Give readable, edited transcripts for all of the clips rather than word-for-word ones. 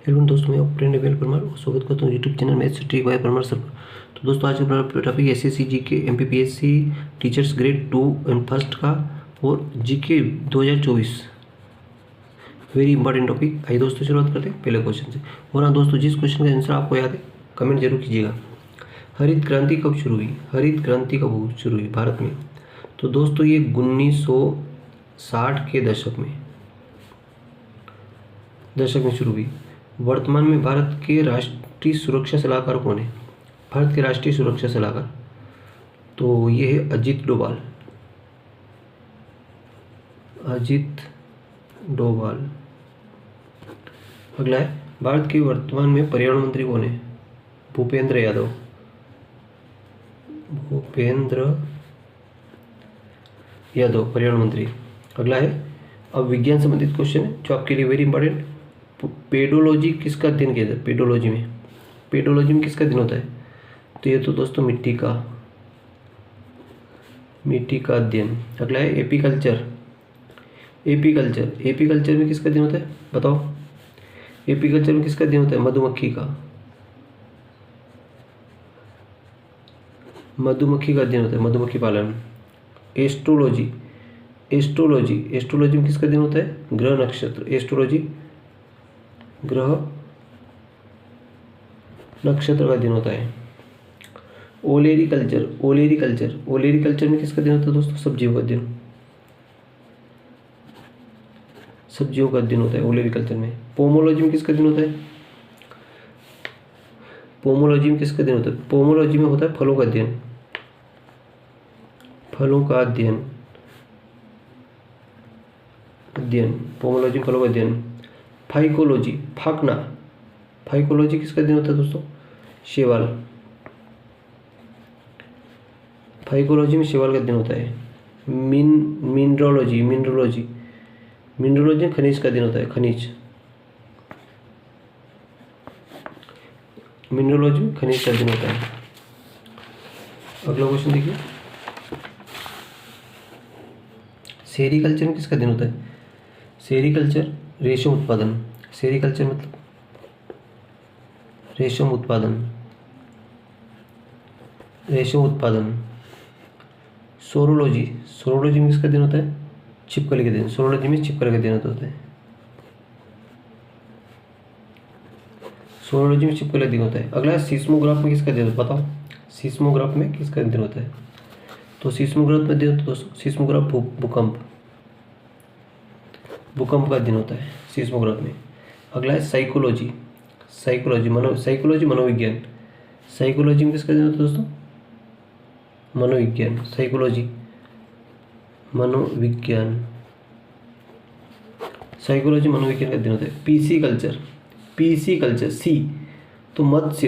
Hello दोस्तों, मैं friend अभिल परमार और स्वागत करता हूँ YouTube channel maths trick bye Parmar sir. तो दोस्तों, आज का topic SSC GK MPPSC teachers grade 2 and first का और जीके 2024 वेरी इंपॉर्टेंट टॉपिक। आइए दोस्तों शुरुआत करते हैं पहले क्वेश्चन से। और हाँ दोस्तों, जिस क्वेश्चन का आंसर आपको याद है कमेंट जरूर कीजिएगा। हरित क्रांति कब शुरू हुई? हरित क्रांति कब शुरू हुई भारत में? तो दोस्तों ये 1960 के दशक में शुरू हुई। वर्तमान में भारत के राष्ट्रीय सुरक्षा सलाहकार कौन है? भारत के राष्ट्रीय सुरक्षा सलाहकार तो ये है अजीत डोभाल। अजीत डोभाल। अगला है, भारत के वर्तमान में पर्यावरण मंत्री कौन है? भूपेंद्र यादव। भूपेंद्र यादव पर्यावरण मंत्री। अगला है, अब विज्ञान संबंधित क्वेश्चन है जो आपके लिए वेरी इंपॉर्टेंट। पेडोलॉजी किसका अध्ययन किया जाता है? पेडोलॉजी में किसका अध्ययन होता है? तो ये तो दोस्तों मिट्टी का अध्ययन। अगला है एपीकल्चर में किसका अध्ययन होता है? बताओ, एपीकल्चर में किसका अध्ययन होता है? मधुमक्खी का अध्ययन होता है, मधुमक्खी पालन। एस्ट्रोलॉजी में किसका अध्ययन होता है? ग्रह नक्षत्र। एस्ट्रोलॉजी ग्रह नक्षत्र का अध्ययन होता है। ओलेरीकल्चर में किसका अध्ययन होता है दोस्तों? सब्जियों का अध्ययन होता है ओलेरीकल्चर में। पोमोलॉजी में किसका अध्ययन होता है? पोमोलॉजी में होता है फलों का अध्ययन। पोमोलॉजी में फलों का अध्ययन। फाइकोलॉजी किसका अध्ययन होता है दोस्तों? शैवाल। फाइकोलॉजी में शैवाल का अध्ययन होता है। मिनरोलॉजी में खनिज का अध्ययन होता है। मिनरोलॉजी में खनिज का अध्ययन होता है। अगला क्वेश्चन देखिए, सेरीकल्चर में किसका अध्ययन होता है? सेरीकल्चर रेशम उत्पादन। सेरीकल्चर मतलब रेशम उत्पादन। सोरोलॉजी में किसका अध्ययन होता है? छिपकली का अध्ययन। सोरोलॉजी में छिपकली का अध्ययन होता है। अगला है सीस्मोग्राफ में किसका अध्ययन होता है? बताओ, सीस्मोग्राफ में किसका अध्ययन होता है? तो सीस्मोग्राफ में अध्ययन दोस्तों सीस्मोग्राफ भूकंप का अध्ययन होता है सीस्मोग्राफ में। अगला है साइकोलॉजी मनोविज्ञान। साइकोलॉजी में किसका अध्ययन होता है दोस्तों? मनोविज्ञान। साइकोलॉजी मनोविज्ञान का अध्ययन होता है। पीसी कल्चर सी तो मत्स्य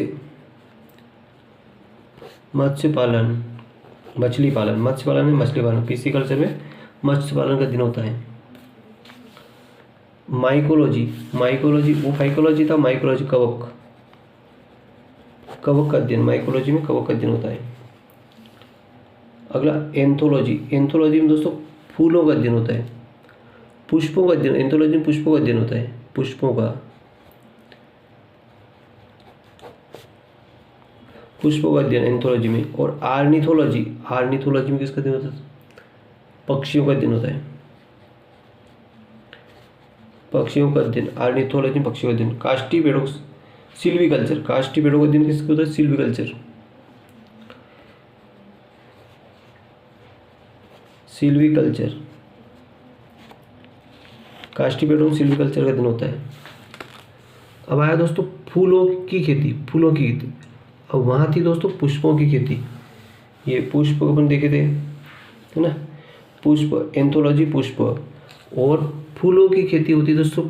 पालन मछली पालन। पीसी कल्चर में मत्स्य पालन का अध्ययन होता है। माइकोलॉजी वो फाइकोलॉजी था, माइकोलॉजी कवक का अध्ययन। माइकोलॉजी में कवक का अध्ययन होता है। अगला एंथोलॉजी में दोस्तों फूलों का अध्ययन होता है। पुष्पों का अध्ययन। एंथोलॉजी में पुष्पों का अध्ययन होता है। पुष्पों का अध्ययन एंथोलॉजी में। और आर्निथोलॉजी में किसका अध्ययन होता है? पक्षियों का अध्ययन होता है। आर्निथोलॉजी में पक्षियों का अध्ययन। काष्ठी पेड़ों सिल्वीकल्चर का अध्ययन किसका होता है? सिल्वीकल्चर काष्ठी पेड़ों में सिल्वीकल्चर का अध्ययन होता है। अब आया दोस्तों फूलों की खेती। अब वहाँ थी दोस्तों पुष्पों की खेती। ये पुष्प अपन देखे थे, है ना? पुष्प एंथोलॉजी पुष्प। और फूलों की खेती होती है दोस्तों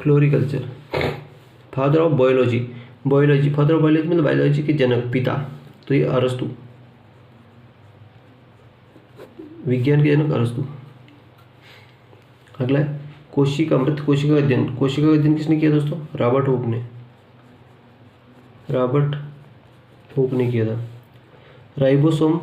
फ्लोरिकल्चर। फादर ऑफ बायोलॉजी मतलब बायोलॉजी के जनक, पिता। तो ये अरस्तु, विज्ञान के जनक अरस्तु। अगला है कोशिका का अध्ययन किसने किया दोस्तों? रॉबर्ट हुक ने किया था। राइबोसोम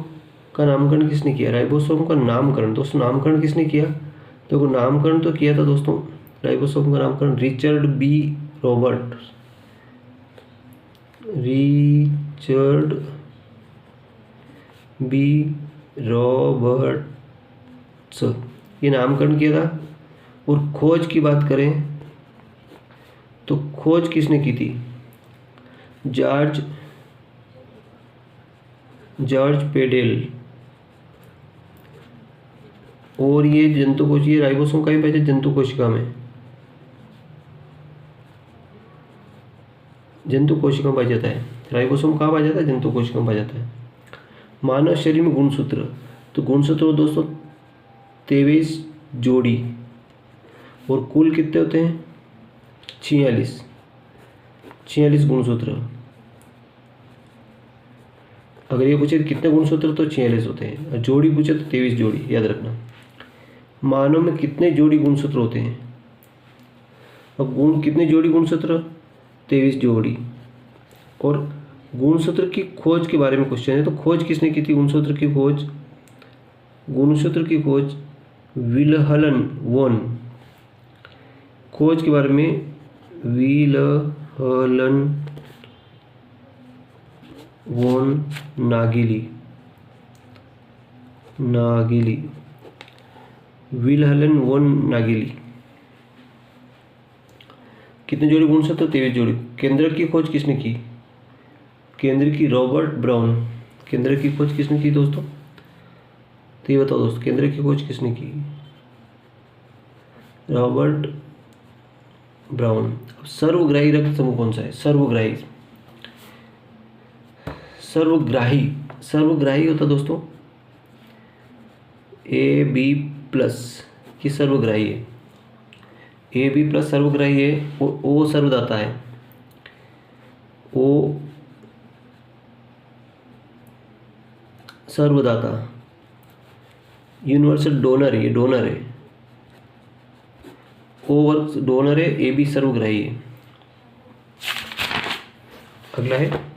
का नामकरण किसने किया? राइबोसोम का नामकरण दोस्तों, नामकरण किसने किया? देखो नामकरण तो किया था दोस्तों, राइबोसोम का नामकरण रिचर्ड बी रॉबर्ट्स, ये नामकरण किया था। और खोज की बात करें तो खोज किसने की थी? George pedal. और ये जंतु कोशिका, राइबोसोम का भी पाया जंतु कोशिका में, जंतु कोशिका में पाया जाता है। राइबोसोम कहाँ पाया जाता है? जंतु कोशिका में पाया जाता है। मानव शरीर में गुणसूत्र, तो गुणसूत्र दोस्तों 23 जोड़ी, और कुल कितने होते हैं? 46 गुणसूत्र। अगर ये पूछे कितने गुणसूत्र तो 46 होते हैं, और जोड़ी पूछे तो 23 जोड़ी, याद रखना। मानव में कितने जोड़ी गुणसूत्र होते हैं? अब कितने जोड़ी गुणसूत्र? 23 जोड़ी। और गुणसूत्र की खोज के बारे में क्वेश्चन है, तो खोज किसने की थी? गुणसूत्र की खोज विल्हलन वोन, खोज के बारे में विल्हलन वोन नागिली, विल्हलन वोन नागिली। कितने जोड़ी गुणसूत्र? 23 जोड़ी। केंद्रक की खोज किसने की? केंद्र की रॉबर्ट ब्राउन। केंद्र की खोज किसने की दोस्तों? तो ये बताओ दोस्तों, केंद्र की खोज किसने की? Robert brown. अब सर्वग्राही रक्त समूह कौन सा है? सर्वग्राही होता दोस्तों AB+ की सर्वग्राही है, AB+ सर्वग्राही है। और O सर्वदाता है, O सर्वदाता, यूनिवर्सल डोनर है, डोनर है। O वर्ग डोनर है, AB सर्वग्राही है। अगला है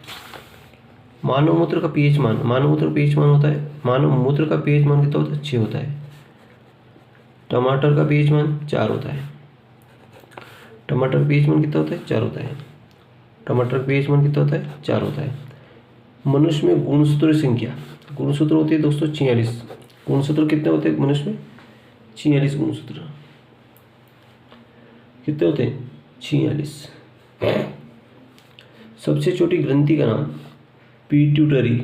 मानव मूत्र का pH मान। मानव मूत्र का pH मान होता है, मानव मूत्र का pH मान कितना होता है? 6 होता है। टमाटर का pH मान 4 होता है। टमाटर का pH मान कितना होता है? 4 होता है। टमाटर का pH मान कितना होता है? 4 होता है। मनुष्य में गुणसूत्र संख्या, गुणसूत्र होती है दोस्तों 46। गुणसूत्र कितने होते हैं मनुष्य में? 46 गुणसूत्र। कितने होते हैं? 46। सबसे छोटी ग्रंथि का नाम? पिट्यूटरी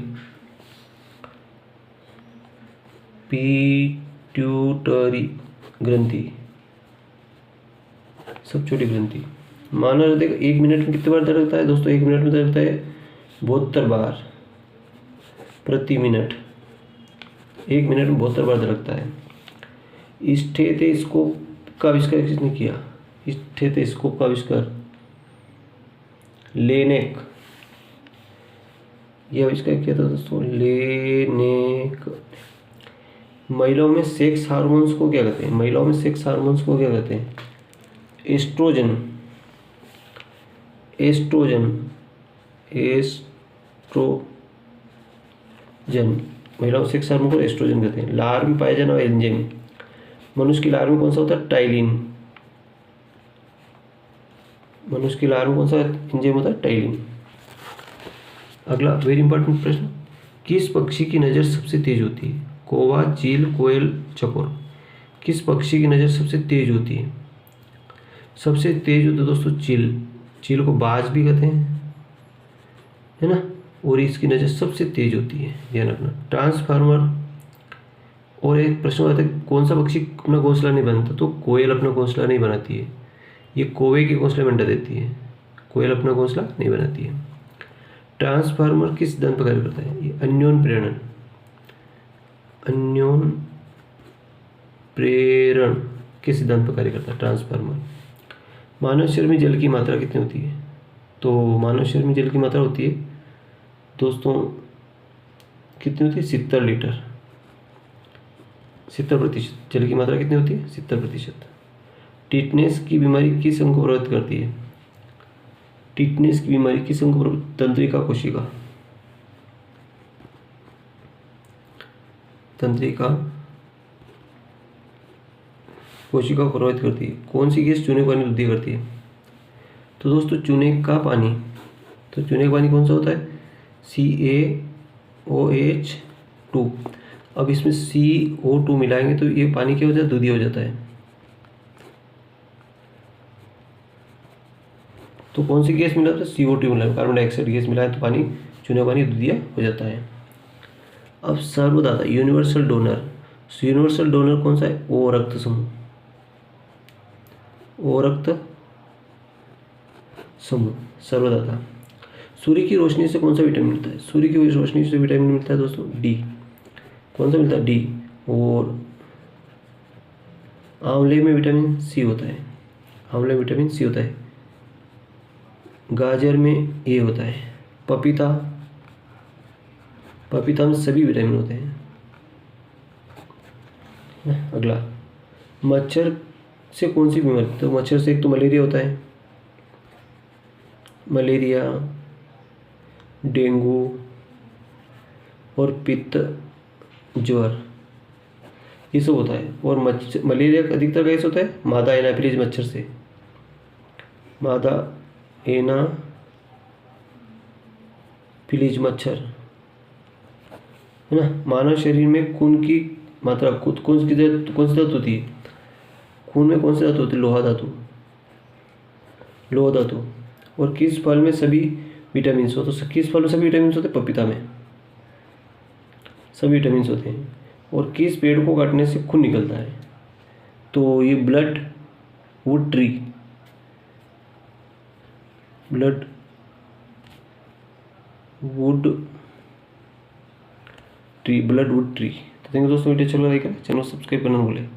ग्रंथि, सबसे छोटी ग्रंथि। मानव हृदय 1 मिनट में कितने बार धड़कता है दोस्तों? 1 मिनट में धड़कता है 72 बार प्रति मिनट। 1 मिनट में 72 बार धड़कता है। स्टेथोस्कोप का आविष्कार किसने किया? स्टेथोस्कोप का आविष्कार लेनेक, यह आविष्कार किया था दोस्तों लेनेक। महिलाओं में सेक्स हार्मोन्स को क्या कहते हैं? महिलाओं में सेक्स हार्मोन्स को क्या कहते हैं? एस्ट्रोजन। महिलाओं में सेक्स हार्मोन को एस्ट्रोजन कहते हैं। लार में पाया जाने वाला एंजाइम, मनुष्य की लार में कौन सा होता है? टाइलिन। मनुष्य की लार में कौन सा एंजाइम होता है? टाइलिन। अगला वेरी इंपॉर्टेंट प्रश्न, किस पक्षी की नज़र सबसे तेज होती है? कौवा, चील, कोयल, चकोर। किस पक्षी की नज़र सबसे तेज होती है? सबसे तेज होता है दोस्तों चील। चील को बाज भी कहते हैं, है ना। और इसकी नज़र सबसे तेज होती है, ध्यान रखना। ट्रांसफार्मर। और एक प्रश्न आता है कौन सा पक्षी अपना घोंसला नहीं बनाता? तो कोयल अपना घोंसला नहीं बनाती है, ये कौवे के घोंसले में अंडा देती है। कोयल अपना घोंसला नहीं बनाती है। ट्रांसफार्मर किस सिद्धांत पर कार्य करता है? ये अन्योन प्रेरण के सिद्धांत पर कार्य करता है ट्रांसफार्मर। मानव शरीर में जल की मात्रा कितनी होती है? तो मानव शरीर में जल की मात्रा होती है दोस्तों कितनी होती है? 70 लीटर। 70% जल की मात्रा कितनी होती है? 70%। टिटनेस की बीमारी किस अंग को प्रभावित करती है? टिटनेस की बीमारी किस अंग को प्रभावित? तंत्रिका कोशिका। तंत्रिका कोशिका को प्रभावित करती है। कौन सी गैस चूने का पानी शुद्ध करती है? तो दोस्तों चूने का पानी, तो चूने का पानी कौन सा होता है? CaOH2। अब इसमें CO2 मिलाएंगे तो ये पानी क्या हो जाता है? दूधिया हो जाता है। तो कौन सी गैस मिला था? CO2 मिला, कार्बन डाइऑक्साइड गैस मिलाए तो पानी, चूने का पानी दूधिया हो जाता है। अब सर्वदाता यूनिवर्सल डोनर, यूनिवर्सल डोनर कौन सा है? ओ रक्त समूह, ओ रक्त समूह सर्वदाता। सूर्य की रोशनी से कौन सा विटामिन मिलता है? सूर्य की रोशनी से विटामिन मिलता है दोस्तों डी। कौन सा मिलता है? डी। और आंवले में विटामिन सी होता है, आंवले में विटामिन सी होता है। गाजर में ए होता है। पपीता, पपीता में सभी विटामिन होते हैं। अगला, मच्छर से कौन सी बीमारी? तो मच्छर से एक तो मलेरिया होता है, मलेरिया, डेंगू और पित्त ज्वर, ये सब होता है। और मलेरिया अधिकतर कैसे होता है? मादा एनाफिलीज मच्छर से, मादा एनाफिलीज मच्छर, है ना। मानव शरीर में खून की मात्रा, कौन सी धातु होती है? खून में कौन सी धातु होती है? लोहा धातु, लोहा धातु। और किस फल में सभी विटामिन हो? तो किस फल में सभी विटामिन होते हैं? पपीता में सभी विटामिन होते हैं। और किस पेड़ को काटने से खून निकलता है? तो ये blood wood tree, blood wood tree, blood wood tree. तो थैंक यू दोस्तों, वीडियो अच्छा लगा, चैनल सब्सक्राइब करना न भूलें।